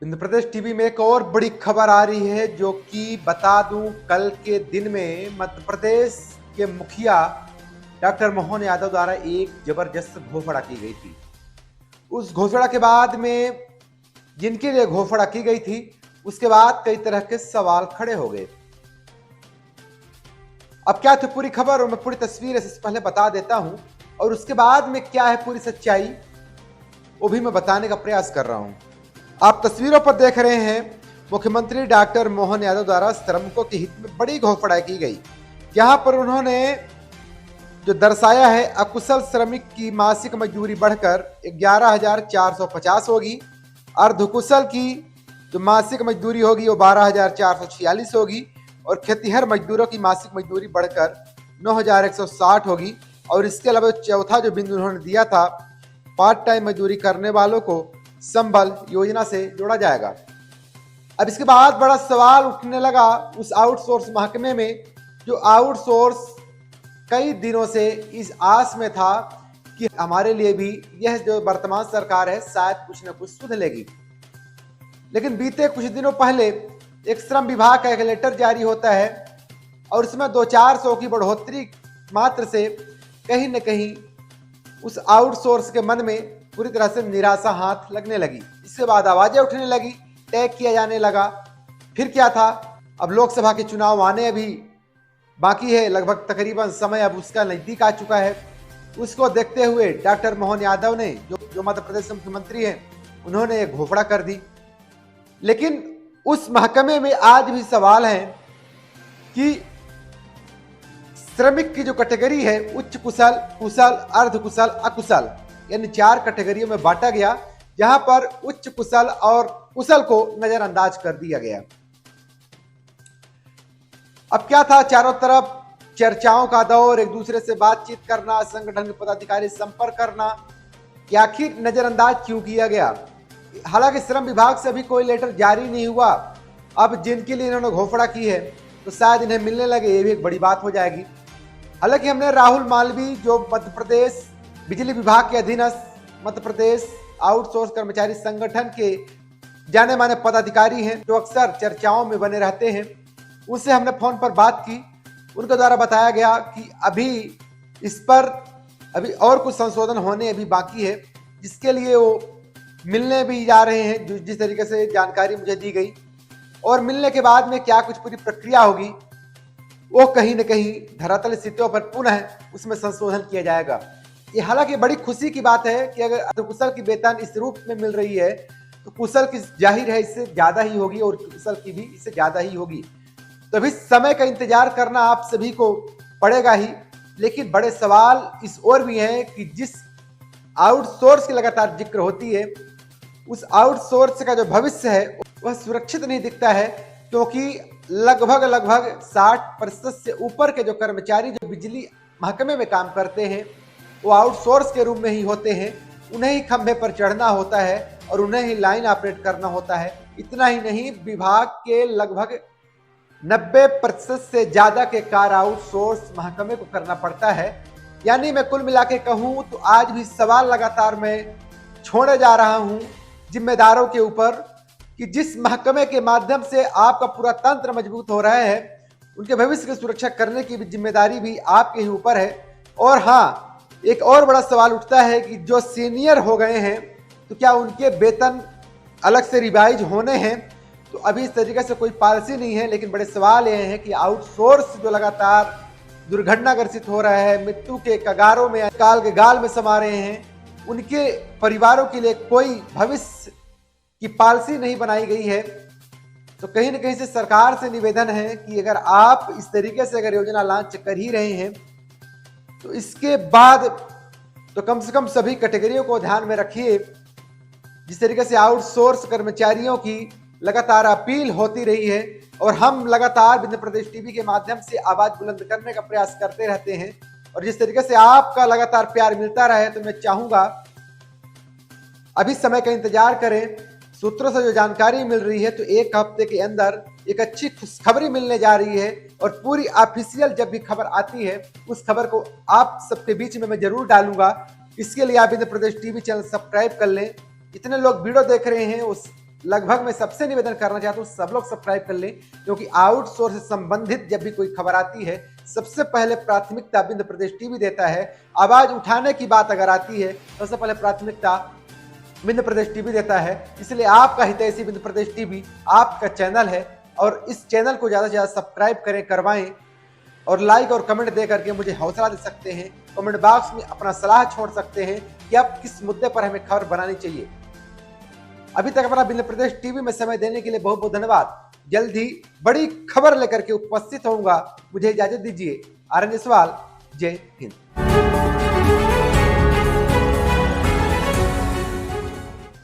Madhya Pradesh TV में एक और बड़ी खबर आ रही है, जो कि बता दूं, कल के दिन में मध्य प्रदेश के मुखिया डॉक्टर मोहन यादव द्वारा एक जबरदस्त घोषणा की गई थी। उस घोषणा के बाद में जिनके लिए घोषणा की गई थी, उसके बाद कई तरह के सवाल खड़े हो गए। अब क्या थी पूरी खबर और मैं पूरी तस्वीर इससे पहले बता देता हूं, और उसके बाद में क्या है पूरी सच्चाई वो भी मैं बताने का प्रयास कर रहा हूं। आप तस्वीरों पर देख रहे हैं, मुख्यमंत्री डॉक्टर मोहन यादव द्वारा श्रमिकों के हित में बड़ी घोषणा की गई। यहाँ पर उन्होंने जो दर्शाया है, अकुशल श्रमिक की मासिक मजदूरी बढ़कर 11,450 होगी, अर्धकुशल की जो मासिक मजदूरी होगी वो 12,446 होगी, और खेतीहर मजदूरों की मासिक मजदूरी बढ़कर 9,160 होगी। और इसके अलावा चौथा जो बिंदु उन्होंने दिया था, पार्ट टाइम मजदूरी करने वालों को संबल योजना से जोड़ा जाएगा। अब इसके बाद बड़ा सवाल उठने लगा उस आउटसोर्स महकमे में, जो आउटसोर्स कई दिनों से इस आस में था कि हमारे लिए भी यह जो वर्तमान सरकार है शायद कुछ न कुछ सुध लेगी। लेकिन बीते कुछ दिनों पहले एक श्रम विभाग का एक लेटर जारी होता है, और इसमें 2-400 की बढ़ोतरी मात्र से कहीं न कहीं उस आउटसोर्स के मन में पूरी तरह से निराशा हाथ लगने लगी। इसके बाद आवाजें उठने लगी, टैग किया जाने लगा। फिर क्या था, अब लोकसभा के चुनाव आने अभी बाकी है, लगभग तकरीबन समय अब उसका नजदीक आ चुका है। उसको देखते हुए डॉक्टर मोहन यादव ने, जो मध्य प्रदेश के मुख्यमंत्री हैं, उन्होंने एक घोषणा कर दी। लेकिन उस महकमे में आज भी सवाल है कि श्रमिक की जो कैटेगरी है, उच्च कुशल, कुशल, अर्धकुशल, अकुशल, यानी 4 कैटेगरियों में बांटा गया, जहां पर उच्च कुशल और कुशल को नजरअंदाज कर दिया गया। अब क्या था, चारों तरफ चर्चाओं का दौर, एक दूसरे से बातचीत करना, संगठन के पदाधिकारी संपर्क करना कि आखिर नजरअंदाज क्यों किया गया। हालांकि श्रम विभाग से अभी कोई लेटर जारी नहीं हुआ। अब जिनके लिए इन्होंने घोषणा की है तो शायद इन्हें मिलने लगे, ये भी एक बड़ी बात हो जाएगी। हालांकि हमने राहुल मालवी, जो मध्य प्रदेश बिजली विभाग के अधीनस्थ मध्य प्रदेश आउटसोर्स कर्मचारी संगठन के जाने माने पदाधिकारी हैं, जो अक्सर चर्चाओं में बने रहते हैं, उनसे हमने फोन पर बात की। उनके द्वारा बताया गया कि अभी इस पर अभी और कुछ संशोधन होने अभी बाकी है, जिसके लिए वो मिलने भी जा रहे हैं, जिस तरीके से जानकारी मुझे दी गई। और मिलने के बाद में क्या कुछ पूरी प्रक्रिया होगी, वो कहीं न कहीं धरातल स्थितियों पर पुनः उसमें संशोधन किया जाएगा। ये हालांकि बड़ी खुशी की बात है कि अगर अर्धकुशल की वेतन इस रूप में मिल रही है, तो कुशल की जाहिर है इससे ज्यादा ही होगी, और कुशल की भी इससे ज्यादा ही होगी। तो अभी समय का इंतजार करना आप सभी को पड़ेगा ही। लेकिन बड़े सवाल इस ओर भी हैं कि जिस आउटसोर्स की लगातार जिक्र होती है, उस आउटसोर्स का जो भविष्य है वह सुरक्षित नहीं दिखता है, क्योंकि लगभग 60% से ऊपर के जो कर्मचारी जो बिजली महकमे में काम करते हैं, वो आउटसोर्स के रूप में ही होते हैं। उन्हें ही खंभे पर चढ़ना होता है और उन्हें ही लाइन ऑपरेट करना होता है। इतना ही नहीं, विभाग के लगभग 90% से ज्यादा के कार्य आउटसोर्स महकमे को करना पड़ता है। यानी मैं कुल मिला के कहूं तो आज भी सवाल लगातार मैं छोड़े जा रहा हूं जिम्मेदारों के ऊपर, कि जिस महकमे के माध्यम से आपका पूरा तंत्र मजबूत हो रहा है, उनके भविष्य की सुरक्षा करने की भी जिम्मेदारी भी आपके ही ऊपर है। और हाँ, एक और बड़ा सवाल उठता है कि जो सीनियर हो गए हैं, तो क्या उनके वेतन अलग से रिवाइज होने हैं। तो अभी इस तरीके से कोई पॉलिसी नहीं है। लेकिन बड़े सवाल ये हैं कि आउटसोर्स जो लगातार दुर्घटनाग्रसित हो रहा है, मृत्यु के कगारों में, काल के गाल में समा रहे हैं, उनके परिवारों के लिए कोई भविष्य की पॉलिसी नहीं बनाई गई है। तो कहीं न कहीं से सरकार से निवेदन है कि अगर आप इस तरीके से अगर योजना लॉन्च कर ही रहे हैं, तो इसके बाद तो कम से कम सभी कैटेगरियों को ध्यान में रखिए। जिस तरीके से आउटसोर्स कर्मचारियों की लगातार अपील होती रही है, और हम लगातार मध्य प्रदेश टीवी के माध्यम से आवाज बुलंद करने का प्रयास करते रहते हैं, और जिस तरीके से आपका लगातार प्यार मिलता रहे, तो मैं चाहूंगा अभी समय का इंतजार करें। सूत्रों से जो जानकारी मिल रही है, तो एक हफ्ते के अंदर एक अच्छी खुशखबरी मिलने जा रही है, और पूरी ऑफिशियल जब भी खबर आती है, उस खबर को आप सबके बीच में मैं जरूर डालूंगा। इसके लिए आप Madhya Pradesh TV channel subscribe कर लें। इतने लोग वीडियो देख रहे हैं, उस लगभग मैं सबसे निवेदन करना चाहता हूं, सब लोग सब्सक्राइब कर लें, क्योंकि आउटसोर्स से संबंधित जब भी कोई खबर आती है सबसे पहले प्राथमिकता विंध्य प्रदेश टीवी देता है। आवाज उठाने की बात अगर आती है सबसे पहले प्राथमिकता विंध्य प्रदेश टीवी देता है। इसलिए आपका हितैषी विंध्य प्रदेश टीवी आपका चैनल है, और इस चैनल को ज्यादा से ज्यादा सब्सक्राइब करें, करवाएं, और लाइक और कमेंट दे करके मुझे हौसला दे सकते हैं। कमेंट बॉक्स में अपना सलाह छोड़ सकते हैं कि अब किस मुद्दे पर हमें खबर बनानी चाहिए। अभी तक अपना विंध्य प्रदेश टीवी में समय देने के लिए बहुत बहुत धन्यवाद। जल्द ही बड़ी खबर लेकर के उपस्थित होऊंगा। मुझे इजाजत दीजिए। आर एन जयसवाल, जय हिंद।